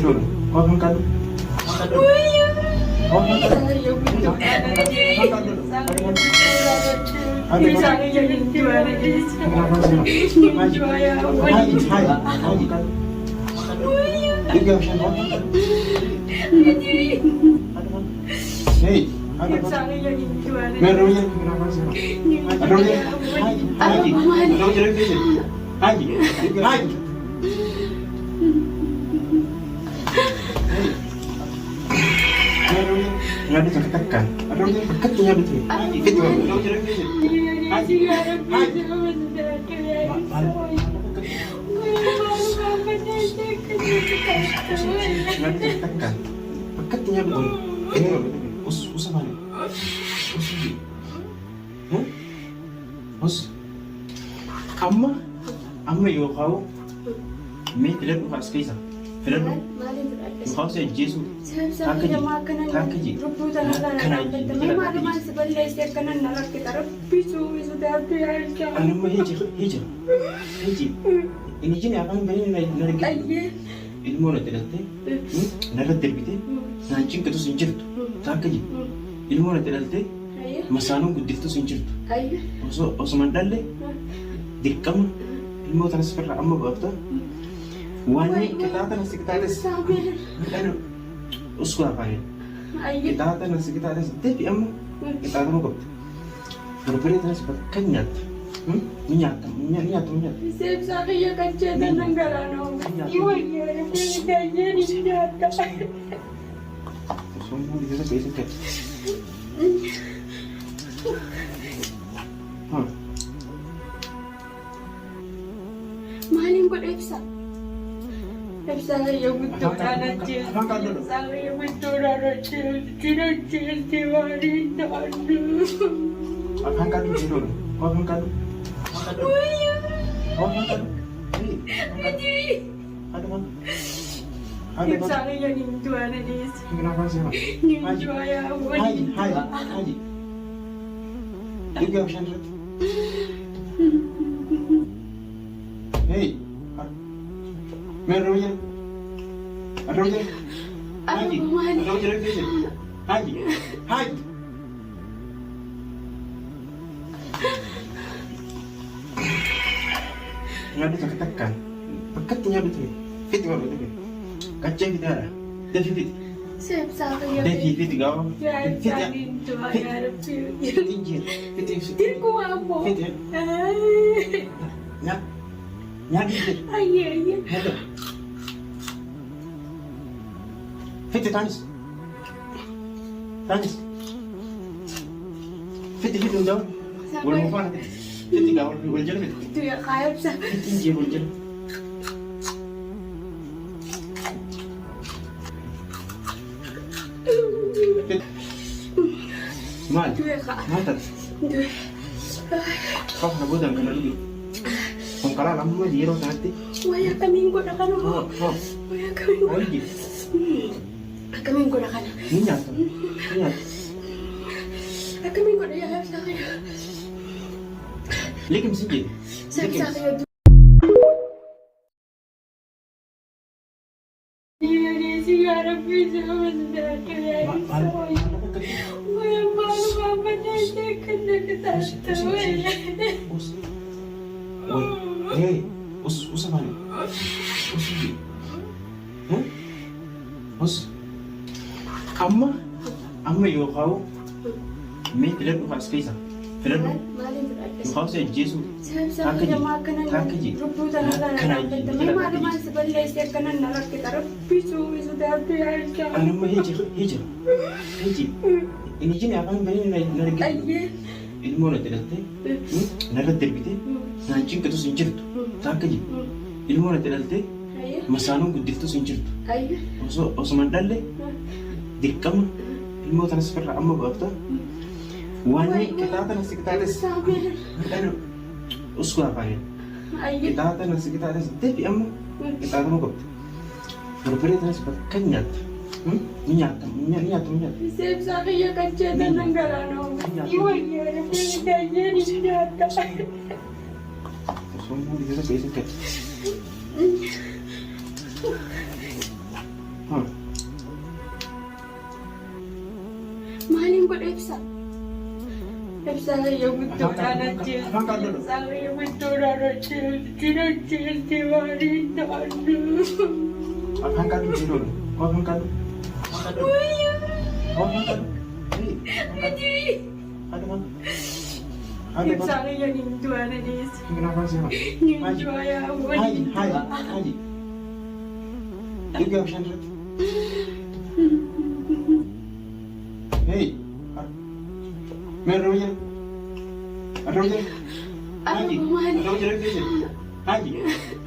dulu. Kau makan dulu. Makan dulu. Kau makan dulu. Makan dulu. Ada nggak bisa ketekan. Ada yang dekatnya betul. Nggak bisa ketekan. Dekatnya betul. Usah balik. Amma yoo kau, me tidak buka skisa. Tidak bu. Kau saya Yesus. Anuma hijau. Ini jenis apa yang beri nari? Ilmu nanti nanti, nari terbite, nanti kita sinjir tu, tak aja. Ilmu nanti nanti, masalahnya gudil tu sinjir tu. Oso mandale, dikam, ilmu transfer amma berapa? Wani kita akan nasi kita ada, kan usku apa ya? Kita akan nasi kita ada, tapi amma kita akan apa? Berbeda transfer kenyat, minyak. Sep saya kerja dan anggaran iwan ya, kerjanya dinyata. Semua di sana biasa kan? Maling buat Epsa. Epsa saya butuh anak cil. Saya butuh anak cil. Tidak diwari tak ada. Angkat dulu. Kau angkat dulu. Oh, makan. Ada Epsa saya ninju anak dis. Kenapa sih? Ninju ayah. Haji. Tiga option. Hey. Merunya. Haji. Haji. Nggak bisa ketekan. Dekatnya betul. Fit nggak betul. Kaca kita ada. Fit. Sep saya. Fit kau. Fit ya. Ninju ayah. Fit. Tirku apa? Fit ya. Nyadi. Ayah. Hello. Fit tanis. Fit dong. Boleh mau apa? Fit kau boleh jalan. Itu ya kayak bisa. Fit boleh jalan. Mal. Itu ya kak. Mantap. Kau nak buat dengan lagi. Kongkala kamu mah jiro nanti. Waya kaminggo na ka no. Waya kaminggo. Oh iya. Kaminggo na ka na. Minyak. Kaminggo na ya sa kaya. Likim sige. Sa kaya. Sigara bisa masdaka. Waya malu mama na kena kita. Hey, usah balik. Amma yoo kau, me tidak buka skisa. Tidak bu. Kau saya Yesus. Tak aja. Anuma hijau. Ini jenis apa yang beri nari? Ilmu nanti nanti, nari terbite, nanti kita sinjir tu, tak aja. Ilmu nanti nanti, masalahnya gudil tu sinjir tu. Oso mandale, dikam, ilmu transfer amma berapa? Wani kita akan nasi kita ada, kan usku apa ya? Kita akan nasi kita ada, tapi amma kita akan apa? Berbeda transfer kenyat. Minyak. Sep saya kerja dan anggaran iwan ya, kerjanya dinyata. Semua di sana biasa kan? Maalin godhe ibsa? Ibsa kayya guddoodhaan ajjeesti. Ibsa kayya guddoodhaan ajjeesti maaliin ta'annu. Afaan kadhu jiruudha. Afaan kadhu. Afaan kadhu. Ibsa kayya nindu'aana deessa. Kenapa sih? Nindu'a yaa waliin. Haji. Tiga option. Hey. Meron yan. Meron yan. Haji. Meron yan. Haji.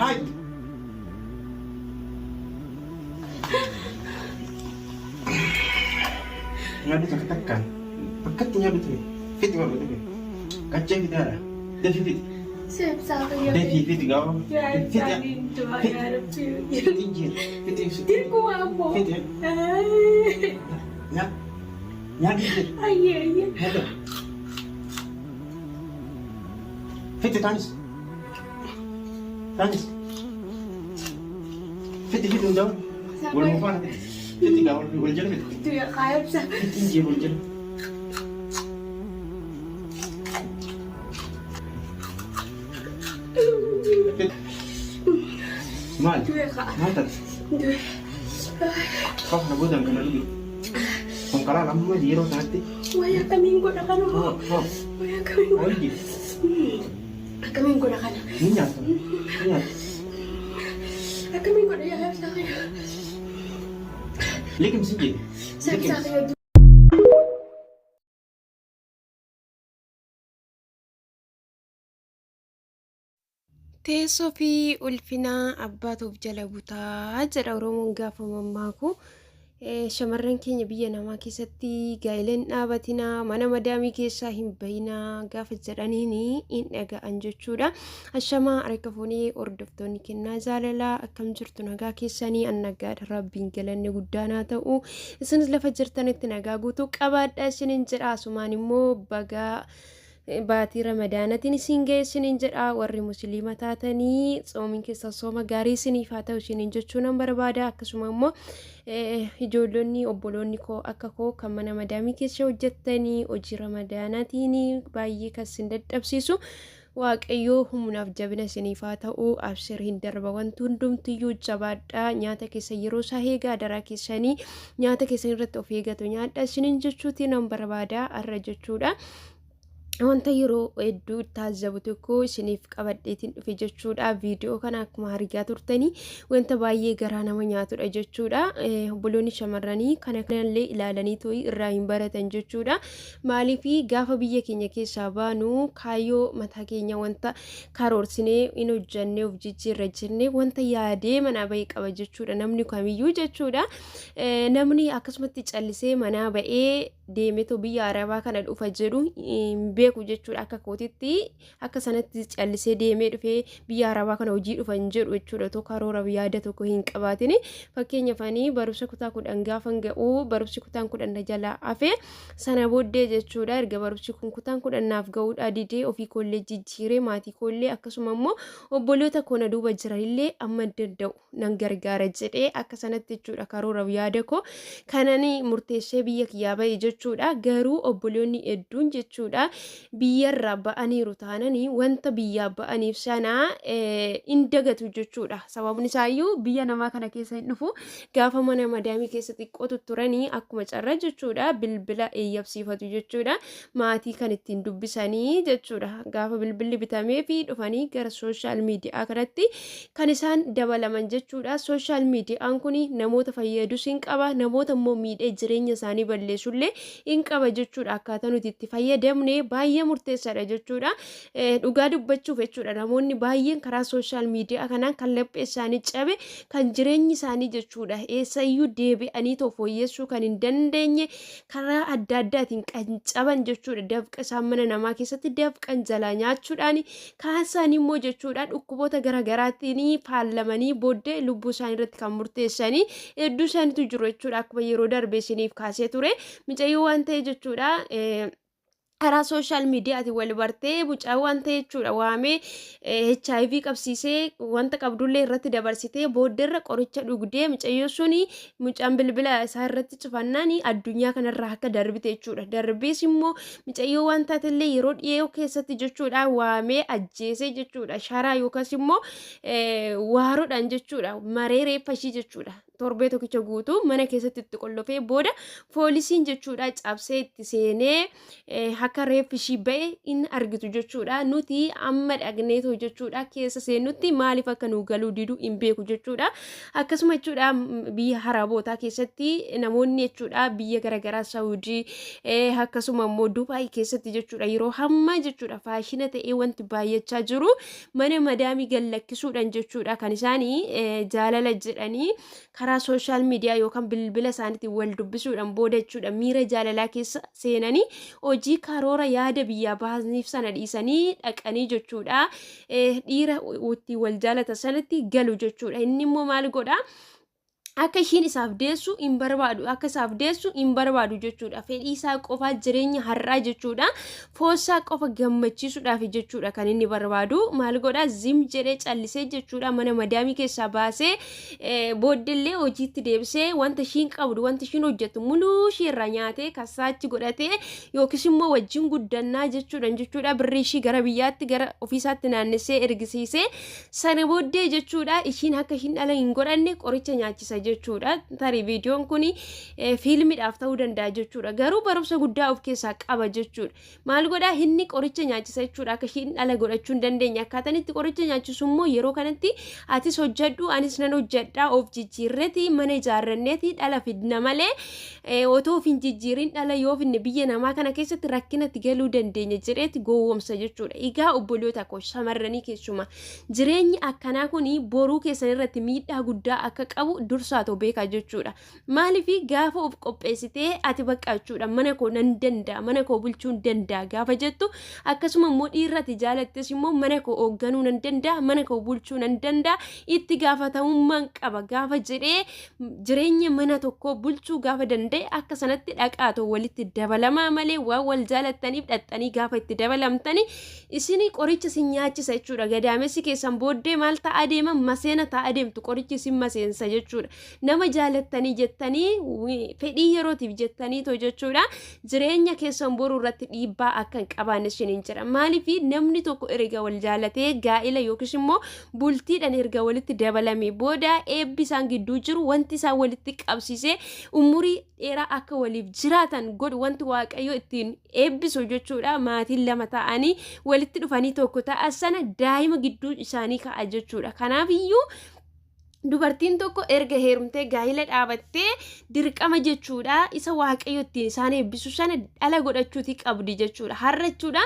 Haji. Nga dito katakkan. Pagkat niya dito eh. Fit nga dito eh. Kacang kita ada. Devi fit. Sep sa kaya. Devi fit gawa. Yan Fit sa ya. nindu'a Fit. yaa rabbi. Fit injil. Fit injil. Hindi ko ako. Fit ya. Ya. Ya injil. Ay. Hello. Fit tanis. Tanis. Fit daw. Wala mo pa natin. Fit gawa. Wala dyan fit. Ito yung kaya sa. Fit injil wala dyan. Fit. Mal. Ito yung kaya. Matat. Kau nabutan ka na lagi. Kung kala lang mo, zero sa natin. Wala kaming ko na ka no. Wala kaming ko. Lagi. Kaming ko na ka na. Ninyat. Ninyat. Kaming ko na yung sa kaya. Likim sige. Sa kaya. Teessoo fi ulfina abbaatuuf jala butaa jedha Oromoon gaafa mammaaku. Shamarran keenya biyya namaa keessatti gaa'eleen dhaabatina mana madaamii keessaa hin bayinaa gaafa jedhaniini hin dhaga'an jechuudha. Ashamaa harka fuunii hordoftoonni kennaa jaalalaa akkam jirtu nagaa keessanii an nagaadha rabbiin galanne guddaan haa ta'u. Isinis lafa jirtanitti nagaa guutuu qabaadha isiniin jedha. Asumaan immoo bagaa baatii ramadaanatiin isin geessiniin jedha. Warri musliima taatanii tsoomiin keessa sooma gaarii isiniif haa ta'u isiniin jechuu nan barbaada. Akkasuma immoo ijoollonni obboloonni koo akka koo kan mana madaamii keessa hojjettanii hojii ramadaanaatiin baay'ee kan isin dadhabsiisu waaqayyoo humnaaf jabina isiniif haa ta'u. Abshir hin darba wanti hundumtiyyuu jabaadha. Nyaata keessa yeroo isaa eegaa daraa keessanii nyaata keessan irratti of eegatu nyaadha isiniin jechuuti nan barbaada har'a jechuudha. Wanta yeroo hedduu taazzabu tokko isiniif qabadheetiin dhufe jechuudha. Viidiyoo kana akkuma argaa turtanii wanta baay'ee garaa nama nyaatudha jechuudha. Obboloonni shamarranii kana kanallee ilaalanii to'ii irraa hin baratan jechuudha. Maaliif gaafa biyya keenya keessaa baanu kaayyoo mataa keenya wanta karoorsinee hin hojjannee of jijjiirra jennee wanta yaadee manaa bahee qaba jechuudha. Namni kamiyyuu jechuudha. Namni akkasumatti callisee manaa bahee deemetoo biyya Arabaa kana dhufa jedhu beeku jechuudha. Akka kootitti akka sanatti callisee deemee dhufee biyya Arabaa kana hojii dhufa hin jedhu jechuudha. Tokko karoora yaada tokko hin qabaatin. Fakkeenyaaf barumsa kutaa 10 gaafan ga'u barumsi kutaan 10 jalaa hafe sana booddee jechuudha. Erga barumsi kun kutaan 10naaf ga'uudha didee ofii kollee jijjiiree maatii kollee akkasuma immoo obboloota koona duuba jiranillee amma danda'u nan gargaara jedhee akka sanatti jechuudha. Karoora yaada koo kanani murteessee biyya kiyyaa bahee jechuudha. Garuu obboloonni hedduun jechuudha biyyarraa ba'aniiru taananii wanta biyyaa ba'aniif sana hin dagatu jechuudha. Sababni isaayyuu biyya namaa kana keessa hin dhufu gaafa mana madaamii keessa xiqqootu turanii akkuma carra jechuudha bilbila eeyyabsiifatu jechuudha. Maatii kan ittiin dubbisanii jechuudha. Gaafa bilbilli bitamee fi dhufanii gara sooshaal miidiyaa kanatti kan isaan dabalaman jechuudha. Sooshaal miidiyaan kun namoota fayyadus hin qaba, namoota immoo miidhee jireenya isaanii balleessullee hin qaba jechuudha. Akkaataa nuti itti fayyadamne baay'ee murteessaadha jechuudha. Dhugaa dubbachuuf jechuudha namoonni baay'een karaa sooshaal miidiyaa kanaan kan laphee isaanii cabe kan jireenyi isaanii jechuudha eessayyuu deebi'anii too fooyyessuu kan hin dandeenye karaa adda addaatiin kan caban jechuudha. Dafqa isaan mana namaa keessatti dafqan jalaa nyaachuudhaan kaan isaanii immoo jechuudha dhukkuboota garaagaraatiin faallamanii booddee lubbuu isaanii irratti kan murteessanii hedduu isaaniitu jiru jechuudha. Akkuma yeroo darbee isiniif kaasee ture micayyoo waan ta'e jechuudha. karaa sooshaal miidiyaati wal bartee mucaa wanta jechuudha waamee HIV qabsiisee wanta qabdullee irratti dabarsitee booddeerra qoricha dhugdee mucayyoo suni mucaan bilbila isaa irratti cufannaan addunyaa kanarraa akka darbite jechuudha. Darbees immoo mucayyoo wanta illee yeroo dhiyoo keessatti jechuudha waamee ajjeesee jechuudha sharaa yookaas immoo waaroodhaan jechuudha maree reeffa ishii jechuudha. Torbee tokkicha guutuu mana keessatti itti qollofee booda poolisiin jechuudha cabsee itti seenee akka reeffi ishii ba'e inni argitu jechuudha. Nuti amma dhagneetu jechuudha keessa seenutti maaliif akka nu galuu diduu hin beeku jechuudha. Akkasuma jechuudha biyya harabootaa keessatti namoonni jechuudha biyya garaagaraa Saawudii akkasuma immoo Dubaay keessatti jechuudha yeroo hamma jechuudha faashina ta'ee wanti baay'achaa jiru mana madaamii gallakkisuudhaan jechuudha kan isaanii jaalala jedhanii karaa sooshaal miidiyaa yookaan bilbila isaaniitiin wal dubbisuudhaan booda jechuudha miira jaalalaa keessa seenanii hojii karoora yaada biyyaa baasniif sana dhiisanii dhaqanii jechuudha dhiira itti wal jaalata sanatti galu jechuudha. Inni immoo maal godhaa? Akka ishiin isaaf deessu hin barbaadu akka isaaf deessu hin barbaadu jechuudha. Fedhii isaa qofa jireenya har'aa jechuudha. Foossaa qofa gammachiisuudhaaf jechuudha kan inni barbaadu. Maal godhaa? Zim jedhee callisee jechuudha mana madaamii keessaa baasee booddeellee hojiitti deebisee wanta ishiin qabdu wanta ishiin hojjettu muluu ishiirraa nyaatee kasaachi godhatee yookiis immoo wajjin guddannaa jechuudha. Birrii ishii gara biyyaatti gara ofiisaatti naannessee ergisiisee sana booddee jechuudha ishiin akka ishiin dhala hin godhanne qoricha nyaachisa jechuudha. Tarii viidiyoon kun fiilmiidhaaf ta'uu danda'a jechuudha. Garuu barumsa guddaa of keessaa qaba jechuudha. Maal godhaa? Inni qoricha nyaachisa jechuudha. Akka ishiin dhala godhachuu hin dandeenye akkaataan itti qoricha nyaachisu immoo yeroo kanatti atis hojjedhu anis nan hojjedhaa of jijjiirreeti mana ijaarranneeti dhala fidna malee otoo of hin jijjiirin dhala yoo finne biyya namaa kana keessatti rakkinatti galuu dandeenya jedheeti gowwoomsa jechuudha. Egaa obboloota koo shamarranii keessumaa jireenyi akkanaa kun boruu keessan irratti miidhaa guddaa akka qabu dursaatoo beekaa jechuudha. Maaliif gaafa of qopheessitee ati bakka jechuudha mana koo nan danda'a mana koo bulchuu nan danda'a gaafa jettu akkasuma immoo dhiirratti jaalattes immoo mana koo hoogganuu nan danda'a mana koo bulchuu nan danda'a itti gaafatamummaan qaba gaafa jedhee jireenya mana tokkoo bulchuu gaafa danda'e akka sanatti dhaqaatoo walitti dabalamaa malee waan wal jaalattaniif dhaxxanii gaafa itti dabalamtani isin qoricha sin nyaachisa jechuudha. Gadaamessi keessan booddee maal ta'a deema maseena ta'a deemtu qorichi sin maseensa jechuudha. Nama jaalattanii jettanii fedhii yerootiif jettanii too jechuudha jireenya keessan boruu irratti dhiibbaa akka hin qabaanne isiniin jira. Maaliif namni tokko erga wal jaalatee gaa'ila yookiis immoo bultiidhaan erga walitti dabalame booda eebbi isaan gidduu jiru wanti isaan walitti qabsiisee umurii dheeraa akka waliif jiraatan godhu wanti waaqayyo ittiin eebbisu jechuudha. Maatiin lama ta'anii walitti dhufanii tokko ta'a sana daa'ima gidduu isaanii ka'a jechuudha. Kanaaf iyyuu dubartiin tokko erga heerumtee gaa'ila dhaabattee dirqama jechuudha isa waaqayyo ittiin isaan eebbisu sana dhala godhachuuti qabdi jechuudha. Har'a jechuudha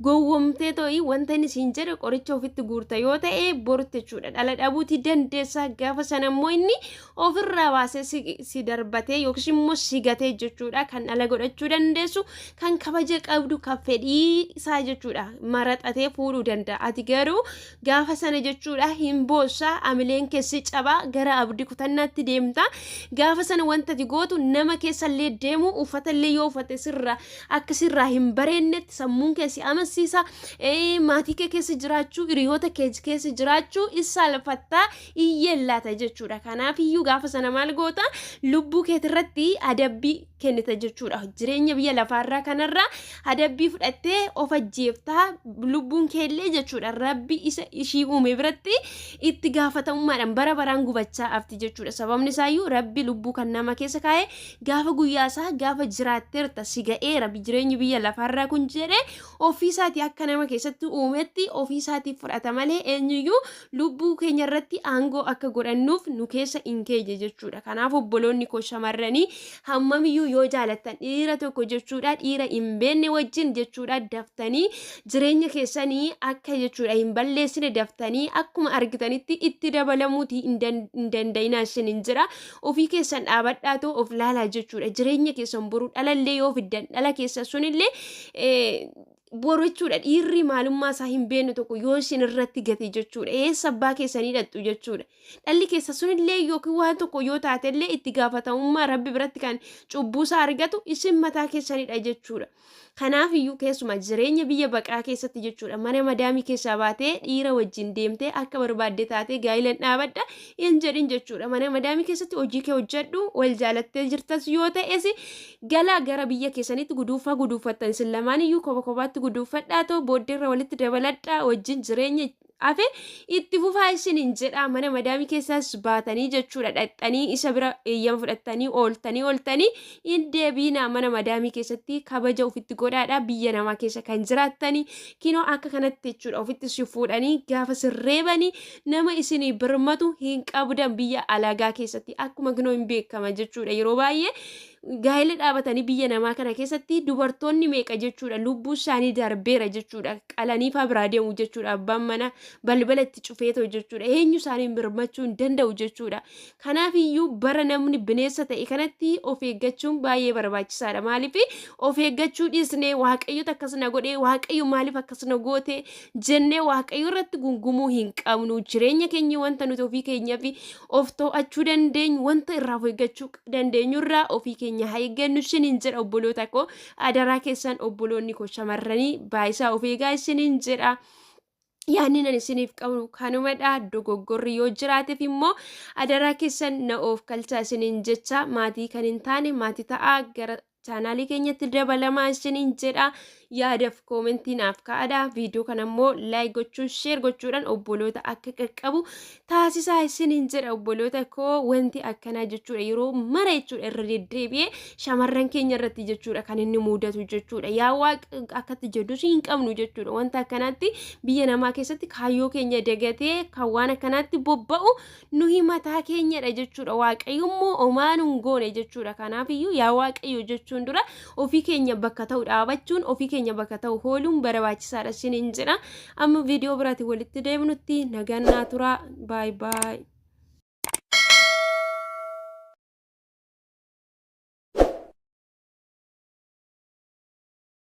gowwomtee tooyi wanta inni siin jedhe qoricha ofitti guurta yoo ta'e borte jechuudha dhala dhabuuti dandeessa gaafa sana immoo inni ofirraa baasee si darbatee yookiis immoo si gatee jechuudha kan dhala godhachuu dandeessu kan kabaja qabdu kan fedhii isaa jechuudha maraxatee fuudhuu danda'a. Ati garuu gaafa sana jechuudha hin boossaa amileen keessi caba gara abdii kutannaatti deemta gaafa sana wanta ati gootu nama keessallee deemu uffatallee yoo uffate sirraa akka sirraa hin bareennetti sammuun keessi amansiisa maatii kee keessa jiraachuu hiriyoota kee keessa jiraachuu isaalfattaa iyyeellaata jechuudha. Kanaaf iyyuu gaafa sana maal goota lubbuu keetirratti adabbii kennita jechuudha. Jireenya biyya lafaarraa kanarraa adabbii fudhattee of ajjeeftaa lubbuun keellee jechuudha rabbi isa ishii uume biratti itti gaafatamummaadhaan bara baraan gubachaa afti jechuudha. Sababni isaayyuu rabbi lubbuu kan nama keessa kaa'e gaafa guyyaasaa gaafa jiraatteerta si ga'eera jireenyi biyya lafaarraa kun jedhee ofiisaatii akka nama keessatti uumetti ofiisaatii fudhata malee eenyuyyuu lubbuu keenya irratti aangoo akka godhannuuf nu keessa hin keeyye jechuudha. Kanaaf obboloonni koo shamarranii hammamiyyuu yoo jaalattan dhiira tokko jechuudha dhiira hin beekne wajjin jechuudha daftanii jireenya keessanii akka jechuudha hin balleessine daftanii akkuma argitanitti itti dabalamuuti hin danda'inaa isiniin jira. Ofii keessan dhaabadhaatoo of laalaa jechuudha. Jireenya keessan boruu dhalallee yoo fiddan dhala keessa sunillee boru jechuudha dhiirri maalummaa isaa hin beekne tokko yoo isin irratti gate jechuudha eessa abbaa keessanii dhattu jechuudha dhalli keessa sunillee yookiin waan tokko yoo taatellee itti gaafatamummaa rabbi biratti kan cubbuusaa argatu isin mataa keessanidha jechuudha. Kanaaf iyyuu keessuma jireenya biyya baqaa keessatti jechuudha mana madaamii keessaa baatee dhiira wajjin deemtee akka barbaadde taatee gaa'ilan dhaabadha hin jedhin jechuudha mana madaamii keessatti hojii kee hojjedhu wal jaalattee jirtas yoo ta'es galaa gara biyya keessanitti guduufattan isin lamaan iyyuu kophaatti guduufadhaa ta'u booddeerra walitti dabaladhaa wajjin jireenya afe itti fufaa isin hin jedha mana madaamii keessaas baatanii jechuudha dhaxxanii isa bira eeyyama fudhattanii ooltanii hin deebiinaa mana madaamii keessatti kabaja ofitti godhaadhaa biyya namaa keessa kan jiraattanii kinoo akka kanatti jechuudha ofitti si fuudhanii gaafa sirreebanii nama isinii birmatu hin qabdan biyya alagaa keessatti akkuma kinoo hin beekama jechuudha yeroo baay'ee gaa'ela dhaabatanii biyya namaa kana keessatti dubartoonni meeqa jechuudha lubbuu isaanii darbeera jechuudha qalanii faa biraa deemu jechuudha abbaan mana balbala itti cufeetoo jechuudha eenyu isaanii birmachuu hin danda'u jechuudha. Kanaaf iyyuu bara namni bineensa ta'e kanatti of eeggachuun baay'ee barbaachisaadha maaliif of eeggachuu dhiisnee waaqayyoota akkasina godhee waaqayyo maaliif akkasina goote jennee waaqayyo irratti gungumuu hin qabnu jireenya keenya wanta nuti ofii keenyaaf of to'achuu dandeenyu wanta irraa of eeggachuu dandeenyu irraa ofii keenya haa eeggannu isiniin jedha obboloota koo adaraa keessan obboloonni koo shamarranii baay'isaa of eegaa isiniin jedha. Yaanni nan isiniif qabu kanumadha dogoggorri yoo jiraateef immoo adaraa keessan na of kalchaa isiniin jecha maatii kan hin taane maatii ta'aa gara chaanaalii keenyatti dabalamaa isiniin jedha. Yaadaf koomentiinaaf kaa'adha viidiyoo kana immoo laayik gochuun sheer gochuudhaan obboloota akka qaqqabu taasisaa isiniin jedha obboloota koo wanti akkanaa jechuudha yeroo mara jechuudha irra deddeebi'ee shamarran keenya irratti jechuudha kan inni mudatu jechuudha yaa waaqa akkatti jedhus hin qabnu jechuudha wanta akkanaatti biyya namaa keessatti kaayyoo keenya dagatee kan waan akkanaatti bobba'u nuyi mataa keenyadha jechuudha waaqayyo immoo omaanuun goone jechuudha kanaaf iyyuu yaa waaqayyo jechuun dura ofii keenya bakka ta'u dhaabachuun ofii keenya bakka ta'u hooluun barbaachisaadha isiniin jedha amma viidiyoo biraatti walitti deemnutti nagaan naa turaa baay baay.